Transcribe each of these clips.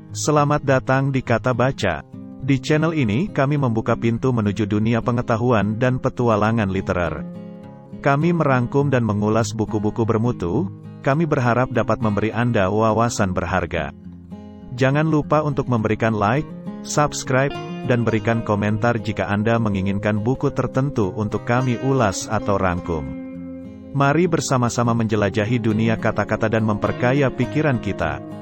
Selamat datang di Kata Baca. Di channel ini kami membuka pintu menuju dunia pengetahuan dan petualangan literer. Kami merangkum dan mengulas buku-buku bermutu. Kami berharap dapat memberi Anda wawasan berharga. Jangan lupa untuk memberikan like, subscribe, dan berikan komentar jika Anda menginginkan buku tertentu untuk kami ulas atau rangkum. Mari bersama-sama menjelajahi dunia kata-kata dan memperkaya pikiran kita.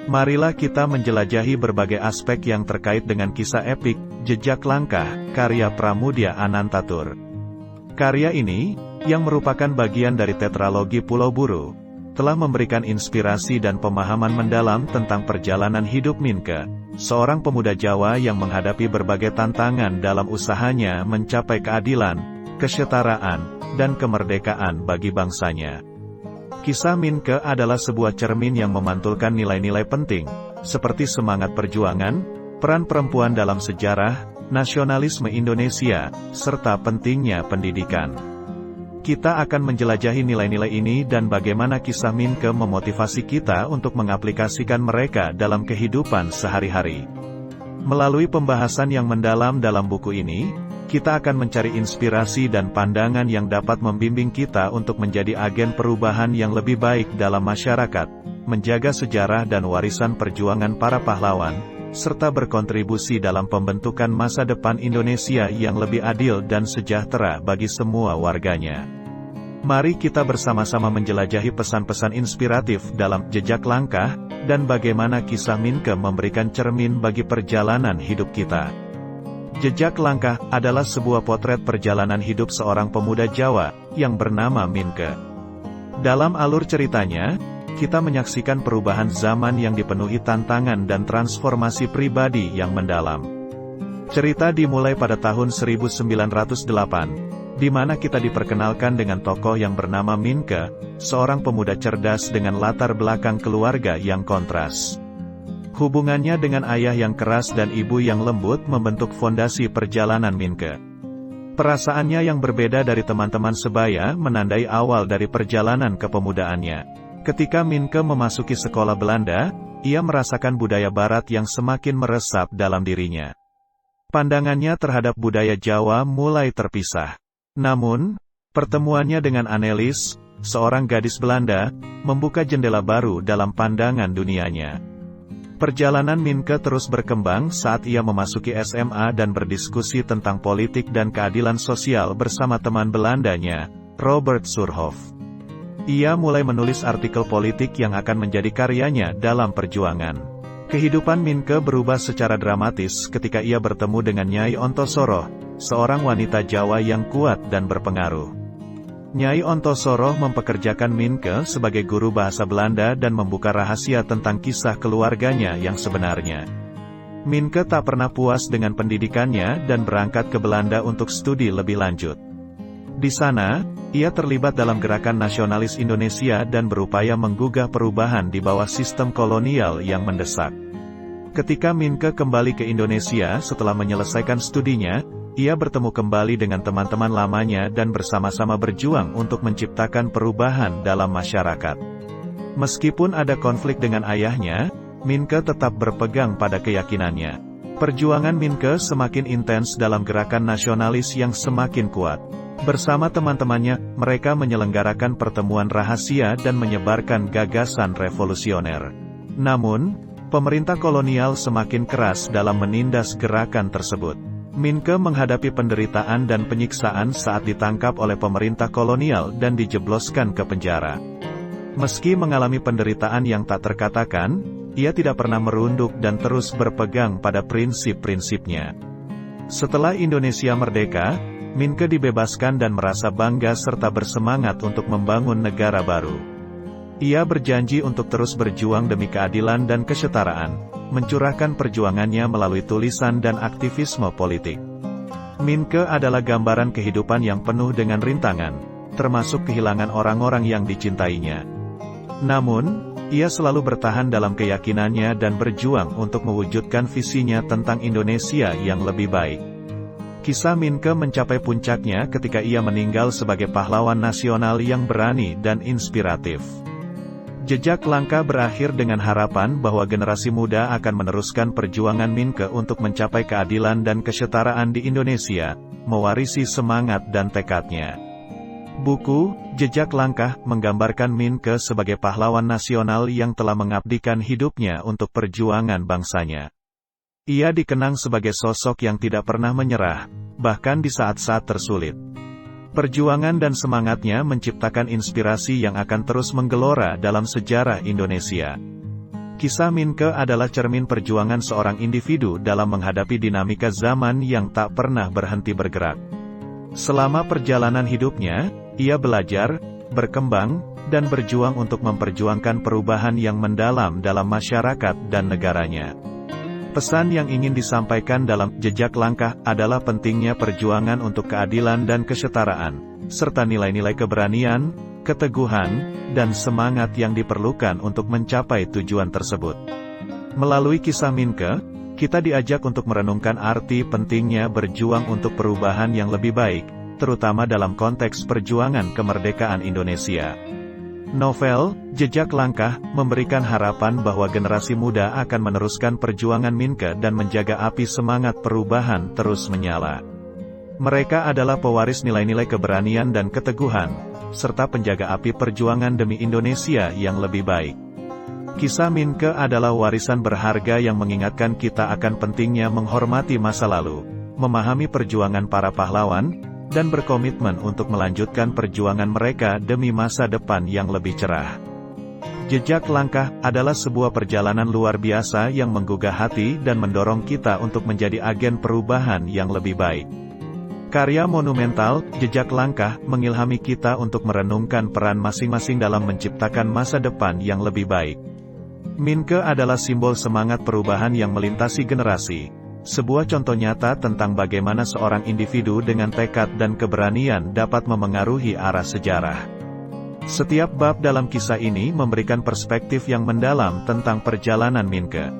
Marilah kita menjelajahi berbagai aspek yang terkait dengan kisah epik, Jejak Langkah, karya Pramoedya Anantatur. Karya ini, yang merupakan bagian dari tetralogi Pulau Buru, telah memberikan inspirasi dan pemahaman mendalam tentang perjalanan hidup Minke, seorang pemuda Jawa yang menghadapi berbagai tantangan dalam usahanya mencapai keadilan, kesetaraan, dan kemerdekaan bagi bangsanya. Kisah Minke adalah sebuah cermin yang memantulkan nilai-nilai penting, seperti semangat perjuangan, peran perempuan dalam sejarah, nasionalisme Indonesia, serta pentingnya pendidikan. Kita akan menjelajahi nilai-nilai ini dan bagaimana kisah Minke memotivasi kita untuk mengaplikasikan mereka dalam kehidupan sehari-hari. Melalui pembahasan yang mendalam dalam buku ini, kita akan mencari inspirasi dan pandangan yang dapat membimbing kita untuk menjadi agen perubahan yang lebih baik dalam masyarakat, menjaga sejarah dan warisan perjuangan para pahlawan, serta berkontribusi dalam pembentukan masa depan Indonesia yang lebih adil dan sejahtera bagi semua warganya. Mari kita bersama-sama menjelajahi pesan-pesan inspiratif dalam Jejak Langkah, dan bagaimana kisah Minke memberikan cermin bagi perjalanan hidup kita. Jejak Langkah adalah sebuah potret perjalanan hidup seorang pemuda Jawa yang bernama Minke. Dalam alur ceritanya, kita menyaksikan perubahan zaman yang dipenuhi tantangan dan transformasi pribadi yang mendalam. Cerita dimulai pada tahun 1908, di mana kita diperkenalkan dengan tokoh yang bernama Minke, seorang pemuda cerdas dengan latar belakang keluarga yang kontras. Hubungannya dengan ayah yang keras dan ibu yang lembut membentuk fondasi perjalanan Minke. Perasaannya yang berbeda dari teman-teman sebaya menandai awal dari perjalanan kepemudaannya. Ketika Minke memasuki sekolah Belanda, ia merasakan budaya barat yang semakin meresap dalam dirinya. Pandangannya terhadap budaya Jawa mulai terpisah. Namun, pertemuannya dengan Annelies, seorang gadis Belanda, membuka jendela baru dalam pandangan dunianya. Perjalanan Minke terus berkembang saat ia memasuki SMA dan berdiskusi tentang politik dan keadilan sosial bersama teman Belandanya, Robert Surhoff. Ia mulai menulis artikel politik yang akan menjadi karyanya dalam perjuangan. Kehidupan Minke berubah secara dramatis ketika ia bertemu dengan Nyai Ontosoroh, seorang wanita Jawa yang kuat dan berpengaruh. Nyai Ontosoroh mempekerjakan Minke sebagai guru bahasa Belanda dan membuka rahasia tentang kisah keluarganya yang sebenarnya. Minke tak pernah puas dengan pendidikannya dan berangkat ke Belanda untuk studi lebih lanjut. Di sana, ia terlibat dalam gerakan nasionalis Indonesia dan berupaya menggugah perubahan di bawah sistem kolonial yang mendesak. Ketika Minke kembali ke Indonesia setelah menyelesaikan studinya, ia bertemu kembali dengan teman-teman lamanya dan bersama-sama berjuang untuk menciptakan perubahan dalam masyarakat. Meskipun ada konflik dengan ayahnya, Minke tetap berpegang pada keyakinannya. Perjuangan Minke semakin intens dalam gerakan nasionalis yang semakin kuat. Bersama teman-temannya, mereka menyelenggarakan pertemuan rahasia dan menyebarkan gagasan revolusioner. Namun, pemerintah kolonial semakin keras dalam menindas gerakan tersebut. Minke menghadapi penderitaan dan penyiksaan saat ditangkap oleh pemerintah kolonial dan dijebloskan ke penjara. Meski mengalami penderitaan yang tak terkatakan, ia tidak pernah merunduk dan terus berpegang pada prinsip-prinsipnya. Setelah Indonesia merdeka, Minke dibebaskan dan merasa bangga serta bersemangat untuk membangun negara baru. Ia berjanji untuk terus berjuang demi keadilan dan kesetaraan, mencurahkan perjuangannya melalui tulisan dan aktivisme politik. Minke adalah gambaran kehidupan yang penuh dengan rintangan, termasuk kehilangan orang-orang yang dicintainya. Namun, ia selalu bertahan dalam keyakinannya dan berjuang untuk mewujudkan visinya tentang Indonesia yang lebih baik. Kisah Minke mencapai puncaknya ketika ia meninggal sebagai pahlawan nasional yang berani dan inspiratif. Jejak langkah berakhir dengan harapan bahwa generasi muda akan meneruskan perjuangan Minke untuk mencapai keadilan dan kesetaraan di Indonesia, mewarisi semangat dan tekadnya. Buku, Jejak Langkah, menggambarkan Minke sebagai pahlawan nasional yang telah mengabdikan hidupnya untuk perjuangan bangsanya. Ia dikenang sebagai sosok yang tidak pernah menyerah, bahkan di saat-saat tersulit. Perjuangan dan semangatnya menciptakan inspirasi yang akan terus menggelora dalam sejarah Indonesia. Kisah Minke adalah cermin perjuangan seorang individu dalam menghadapi dinamika zaman yang tak pernah berhenti bergerak. Selama perjalanan hidupnya, ia belajar, berkembang, dan berjuang untuk memperjuangkan perubahan yang mendalam dalam masyarakat dan negaranya. Pesan yang ingin disampaikan dalam Jejak Langkah adalah pentingnya perjuangan untuk keadilan dan kesetaraan, serta nilai-nilai keberanian, keteguhan, dan semangat yang diperlukan untuk mencapai tujuan tersebut. Melalui kisah Minke, kita diajak untuk merenungkan arti pentingnya berjuang untuk perubahan yang lebih baik, terutama dalam konteks perjuangan kemerdekaan Indonesia. Novel, Jejak Langkah, memberikan harapan bahwa generasi muda akan meneruskan perjuangan Minke dan menjaga api semangat perubahan terus menyala. Mereka adalah pewaris nilai-nilai keberanian dan keteguhan, serta penjaga api perjuangan demi Indonesia yang lebih baik. Kisah Minke adalah warisan berharga yang mengingatkan kita akan pentingnya menghormati masa lalu, memahami perjuangan para pahlawan, dan berkomitmen untuk melanjutkan perjuangan mereka demi masa depan yang lebih cerah. Jejak Langkah adalah sebuah perjalanan luar biasa yang menggugah hati dan mendorong kita untuk menjadi agen perubahan yang lebih baik. Karya monumental, Jejak Langkah, mengilhami kita untuk merenungkan peran masing-masing dalam menciptakan masa depan yang lebih baik. Minke adalah simbol semangat perubahan yang melintasi generasi. Sebuah contoh nyata tentang bagaimana seorang individu dengan tekad dan keberanian dapat memengaruhi arah sejarah. Setiap bab dalam kisah ini memberikan perspektif yang mendalam tentang perjalanan Minke.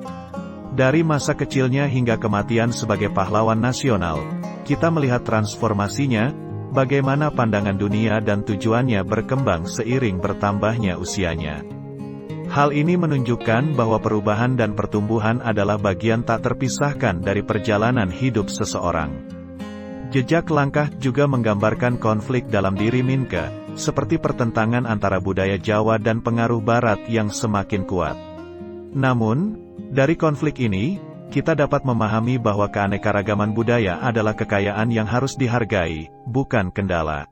Dari masa kecilnya hingga kematian sebagai pahlawan nasional, kita melihat transformasinya, bagaimana pandangan dunia dan tujuannya berkembang seiring bertambahnya usianya. Hal ini menunjukkan bahwa perubahan dan pertumbuhan adalah bagian tak terpisahkan dari perjalanan hidup seseorang. Jejak Langkah juga menggambarkan konflik dalam diri Minke, seperti pertentangan antara budaya Jawa dan pengaruh Barat yang semakin kuat. Namun, dari konflik ini, kita dapat memahami bahwa keanekaragaman budaya adalah kekayaan yang harus dihargai, bukan kendala.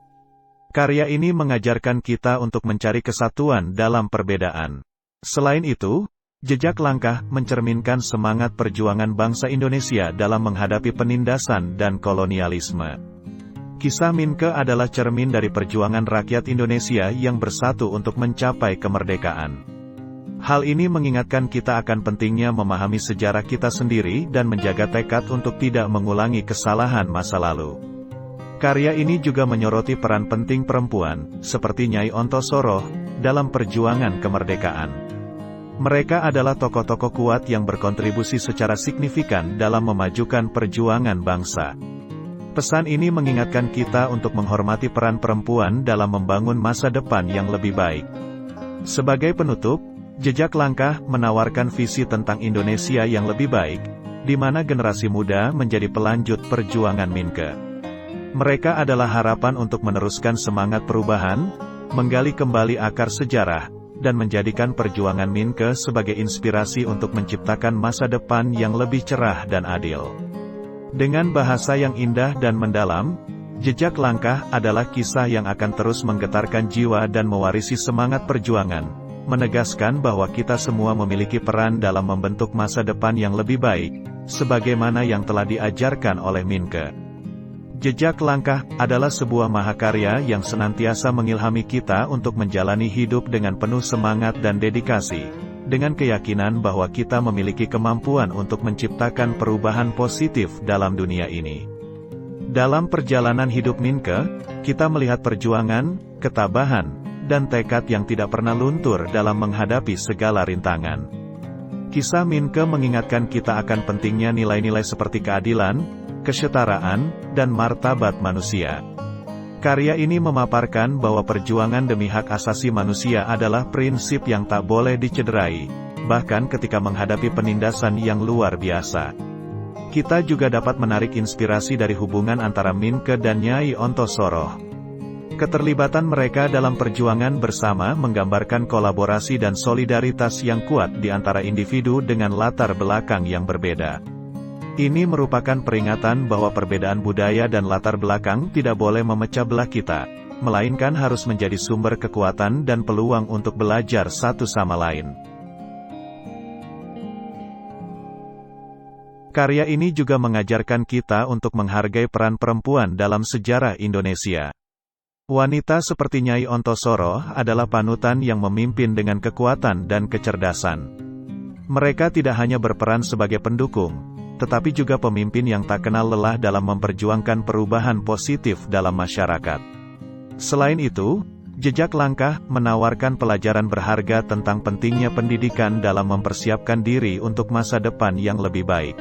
Karya ini mengajarkan kita untuk mencari kesatuan dalam perbedaan. Selain itu, Jejak Langkah mencerminkan semangat perjuangan bangsa Indonesia dalam menghadapi penindasan dan kolonialisme. Kisah Minke adalah cermin dari perjuangan rakyat Indonesia yang bersatu untuk mencapai kemerdekaan. Hal ini mengingatkan kita akan pentingnya memahami sejarah kita sendiri dan menjaga tekad untuk tidak mengulangi kesalahan masa lalu. Karya ini juga menyoroti peran penting perempuan, seperti Nyai Ontosoroh, dalam perjuangan kemerdekaan. Mereka adalah tokoh-tokoh kuat yang berkontribusi secara signifikan dalam memajukan perjuangan bangsa. Pesan ini mengingatkan kita untuk menghormati peran perempuan dalam membangun masa depan yang lebih baik. Sebagai penutup, Jejak Langkah menawarkan visi tentang Indonesia yang lebih baik, di mana generasi muda menjadi pelanjut perjuangan Minke. Mereka adalah harapan untuk meneruskan semangat perubahan, menggali kembali akar sejarah, dan menjadikan perjuangan Minke sebagai inspirasi untuk menciptakan masa depan yang lebih cerah dan adil. Dengan bahasa yang indah dan mendalam, Jejak Langkah adalah kisah yang akan terus menggetarkan jiwa dan mewarisi semangat perjuangan, menegaskan bahwa kita semua memiliki peran dalam membentuk masa depan yang lebih baik, sebagaimana yang telah diajarkan oleh Minke. Jejak Langkah adalah sebuah mahakarya yang senantiasa mengilhami kita untuk menjalani hidup dengan penuh semangat dan dedikasi, dengan keyakinan bahwa kita memiliki kemampuan untuk menciptakan perubahan positif dalam dunia ini. Dalam perjalanan hidup Minke, kita melihat perjuangan, ketabahan, dan tekad yang tidak pernah luntur dalam menghadapi segala rintangan. Kisah Minke mengingatkan kita akan pentingnya nilai-nilai seperti keadilan, kesetaraan, dan martabat manusia. Karya ini memaparkan bahwa perjuangan demi hak asasi manusia adalah prinsip yang tak boleh dicederai, bahkan ketika menghadapi penindasan yang luar biasa. Kita juga dapat menarik inspirasi dari hubungan antara Minke dan Nyai Ontosoroh. Keterlibatan mereka dalam perjuangan bersama menggambarkan kolaborasi dan solidaritas yang kuat di antara individu dengan latar belakang yang berbeda. Ini merupakan peringatan bahwa perbedaan budaya dan latar belakang tidak boleh memecah belah kita, melainkan harus menjadi sumber kekuatan dan peluang untuk belajar satu sama lain. Karya ini juga mengajarkan kita untuk menghargai peran perempuan dalam sejarah Indonesia. Wanita seperti Nyai Ontosoroh adalah panutan yang memimpin dengan kekuatan dan kecerdasan. Mereka tidak hanya berperan sebagai pendukung, tetapi juga pemimpin yang tak kenal lelah dalam memperjuangkan perubahan positif dalam masyarakat. Selain itu, jejak langkah menawarkan pelajaran berharga tentang pentingnya pendidikan dalam mempersiapkan diri untuk masa depan yang lebih baik.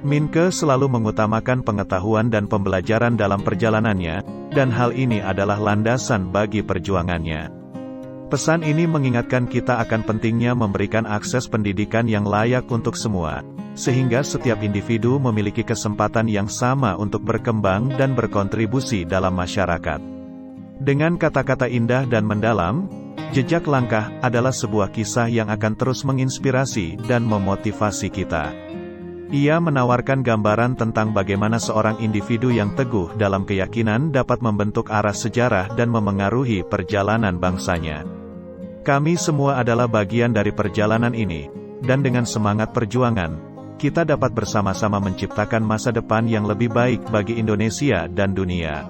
Minke selalu mengutamakan pengetahuan dan pembelajaran dalam perjalanannya, dan hal ini adalah landasan bagi perjuangannya. Pesan ini mengingatkan kita akan pentingnya memberikan akses pendidikan yang layak untuk semua, sehingga setiap individu memiliki kesempatan yang sama untuk berkembang dan berkontribusi dalam masyarakat. Dengan kata-kata indah dan mendalam, Jejak Langkah adalah sebuah kisah yang akan terus menginspirasi dan memotivasi kita. Ia menawarkan gambaran tentang bagaimana seorang individu yang teguh dalam keyakinan dapat membentuk arah sejarah dan memengaruhi perjalanan bangsanya. Kami semua adalah bagian dari perjalanan ini, dan dengan semangat perjuangan, kita dapat bersama-sama menciptakan masa depan yang lebih baik bagi Indonesia dan dunia.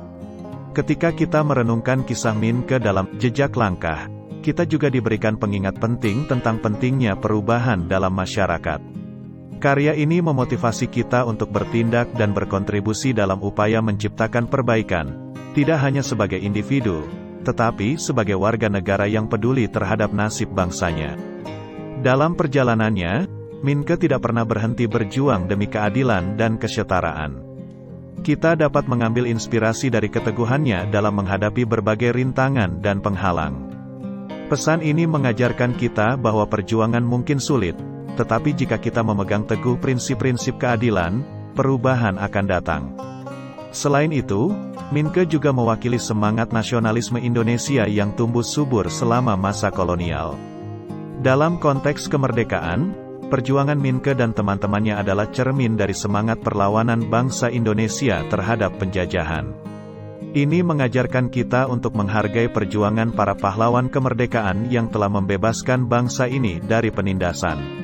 Ketika kita merenungkan kisah Minke dalam Jejak Langkah, kita juga diberikan pengingat penting tentang pentingnya perubahan dalam masyarakat. Karya ini memotivasi kita untuk bertindak dan berkontribusi dalam upaya menciptakan perbaikan, tidak hanya sebagai individu, tetapi sebagai warga negara yang peduli terhadap nasib bangsanya. Dalam perjalanannya, Minke tidak pernah berhenti berjuang demi keadilan dan kesetaraan. Kita dapat mengambil inspirasi dari keteguhannya dalam menghadapi berbagai rintangan dan penghalang. Pesan ini mengajarkan kita bahwa perjuangan mungkin sulit, tetapi jika kita memegang teguh prinsip-prinsip keadilan, perubahan akan datang. Selain itu, Minke juga mewakili semangat nasionalisme Indonesia yang tumbuh subur selama masa kolonial. Dalam konteks kemerdekaan, perjuangan Minke dan teman-temannya adalah cermin dari semangat perlawanan bangsa Indonesia terhadap penjajahan. Ini mengajarkan kita untuk menghargai perjuangan para pahlawan kemerdekaan yang telah membebaskan bangsa ini dari penindasan.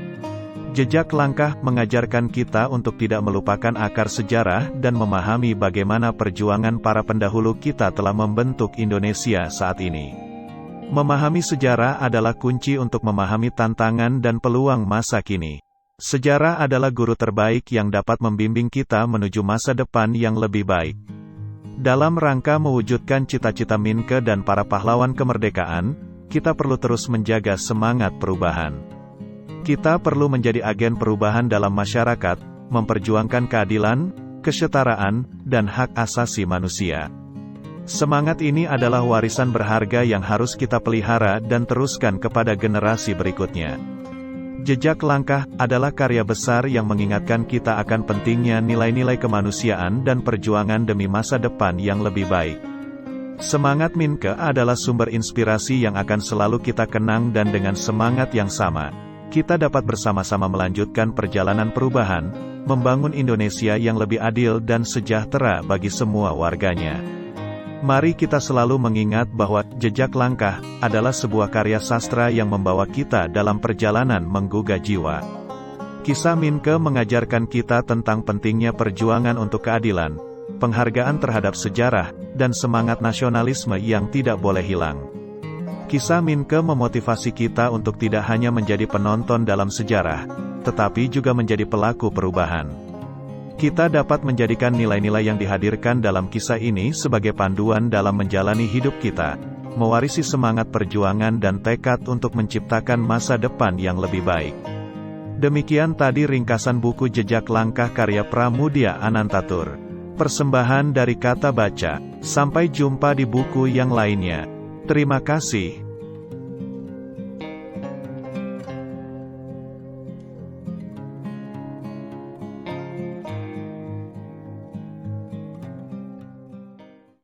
Jejak Langkah mengajarkan kita untuk tidak melupakan akar sejarah dan memahami bagaimana perjuangan para pendahulu kita telah membentuk Indonesia saat ini. Memahami sejarah adalah kunci untuk memahami tantangan dan peluang masa kini. Sejarah adalah guru terbaik yang dapat membimbing kita menuju masa depan yang lebih baik. Dalam rangka mewujudkan cita-cita Minke dan para pahlawan kemerdekaan, kita perlu terus menjaga semangat perubahan. Kita perlu menjadi agen perubahan dalam masyarakat, memperjuangkan keadilan, kesetaraan, dan hak asasi manusia. Semangat ini adalah warisan berharga yang harus kita pelihara dan teruskan kepada generasi berikutnya. Jejak Langkah adalah karya besar yang mengingatkan kita akan pentingnya nilai-nilai kemanusiaan dan perjuangan demi masa depan yang lebih baik. Semangat Minke adalah sumber inspirasi yang akan selalu kita kenang, dan dengan semangat yang sama, kita dapat bersama-sama melanjutkan perjalanan perubahan, membangun Indonesia yang lebih adil dan sejahtera bagi semua warganya. Mari kita selalu mengingat bahwa Jejak Langkah adalah sebuah karya sastra yang membawa kita dalam perjalanan menggugah jiwa. Kisah Minke mengajarkan kita tentang pentingnya perjuangan untuk keadilan, penghargaan terhadap sejarah, dan semangat nasionalisme yang tidak boleh hilang. Kisah Minke memotivasi kita untuk tidak hanya menjadi penonton dalam sejarah, tetapi juga menjadi pelaku perubahan. Kita dapat menjadikan nilai-nilai yang dihadirkan dalam kisah ini sebagai panduan dalam menjalani hidup kita, mewarisi semangat perjuangan dan tekad untuk menciptakan masa depan yang lebih baik. Demikian tadi ringkasan buku Jejak Langkah karya Pramoedya Anantatur. Persembahan dari Kata Baca. Sampai jumpa di buku yang lainnya. Terima kasih.